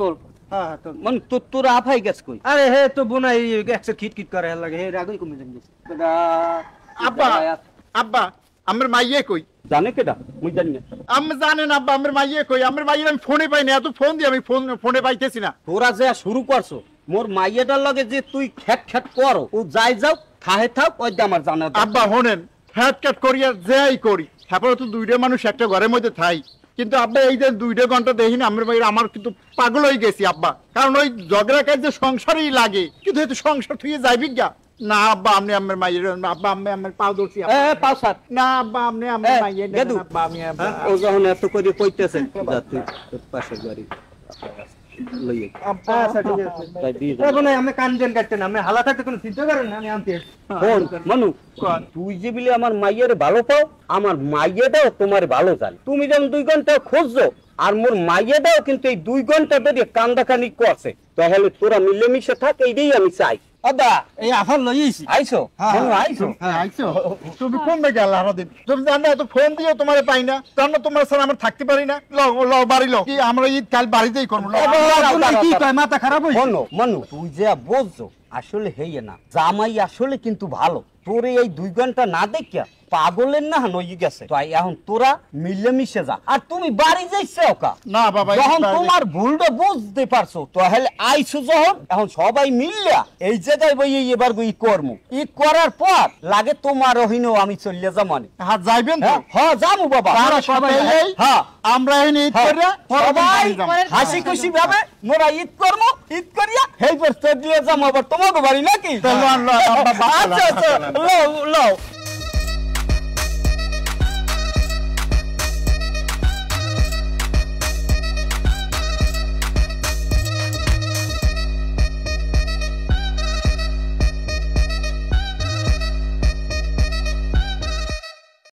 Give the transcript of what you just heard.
তোর হ্যাঁ তো মানে তোর আফাই গেছ কই আরে হে তো বোনাই একশো খিট করে লাগে হে রাগই কমে যাবে আব্বা আব্বা আমার মাইয়ে কই জানে কেডা মুই জানি না আমি জানেন আব্বা আমার মাইয়ে কই আমার মাইয়ের আমি ফোনে পাই না এত ফোন দিয়ে আমি ফোনে পাইতেছি না তোরা যে শুরু করছো মোর মাইয়াটার লগে যে তুই খ্যাট খ্যাট করো ও যাই যাও খাহে থাক ওই যে আমার জানা আব্বা শোনেন ফ্যাট ক্যাট করিয়া যাই করি তারপরে তো দুইটা মানুষ একটা ঘরের মধ্যে থাই কিন্তু আব্বা এই যে 2 ঘন্টা দেখিনি আমার মাইয়ের আমার কিন্তু পাগল হয়ে গেছি আব্বা কারণ ওই ঝগড়া কাজ যে সংসারই লাগে কিন্তু এই তো সংসার থুয়ে যাইবি গা না আব্বা আপনি আমার মাইয়ের আব্বা আমি আমার পাও ধরছি পাও সাত না আব্বা আপনি আমার মাইয়ের আব্বা আমি ও যখন এত করে কইতেছে যা তুই তোর পাশের বাড়ি লইয়ে আচ্ছা ঠিক আছে এখন আমি কান দেন কাটতে না আমি হালা থাকতে কোনো চিন্তা করেন না আমি আনতে কোন মানু তুই যে বলে আমার মাইয়ের ভালো পাও আমার মাইয়েটাও তোমার ভালো জানে তুমি যেমন 2 ঘন্টা খুঁজছো আর মোর মাইয়েটাও কিন্তু এই 2 ঘন্টা ধরে কান্দাকানি করছে তাহলে তোরা মিলেমিশে থাক এইটাই আমি চাই আদা এই আফার লইছি আইছো আইছো হ্যাঁ আইছো তুমি কোন দিকে আল্লাহ দিন তুমি জানো এত ফোন দিও তোমারে পাই না জানো তোমার সাথে আমরা থাকতে পারি না লও বাড়ি লও কি আমরা ঈদ কাল বাড়িতেই করব কি কয় মাথা খারাপ হইছে মনু তুই যে বুঝছো আসলে হেইয়ে না জামাই আসলে কিন্তু ভালো তোরে এই 2 ঘন্টা না দেখিয়া পাগলের না নই গেছে তো এখন তোরা মিলেমিশে যা আর তুমি বাড়ি যাইছো কা না বাবা যখন তোমার ভুলটা বুঝতে পারছো তাহলে আইছো যখন এখন সবাই মিললা এই জায়গায় বই এবার ই করমু ই করার পর লাগে তোমার অহিনো আমি চলে যা মানে হ্যাঁ যাইবেন তো হ্যাঁ যামু বাবা সবাই হ্যাঁ আমরা এই ঈদ করিয়া সবাই হাসি খুশি ভাবে মোরা ঈদ করমু ঈদ করিয়া হেই পর চলে যামু আবার তোমাকে বাড়ি নাকি চলো আল্লাহ আচ্ছা আচ্ছা লও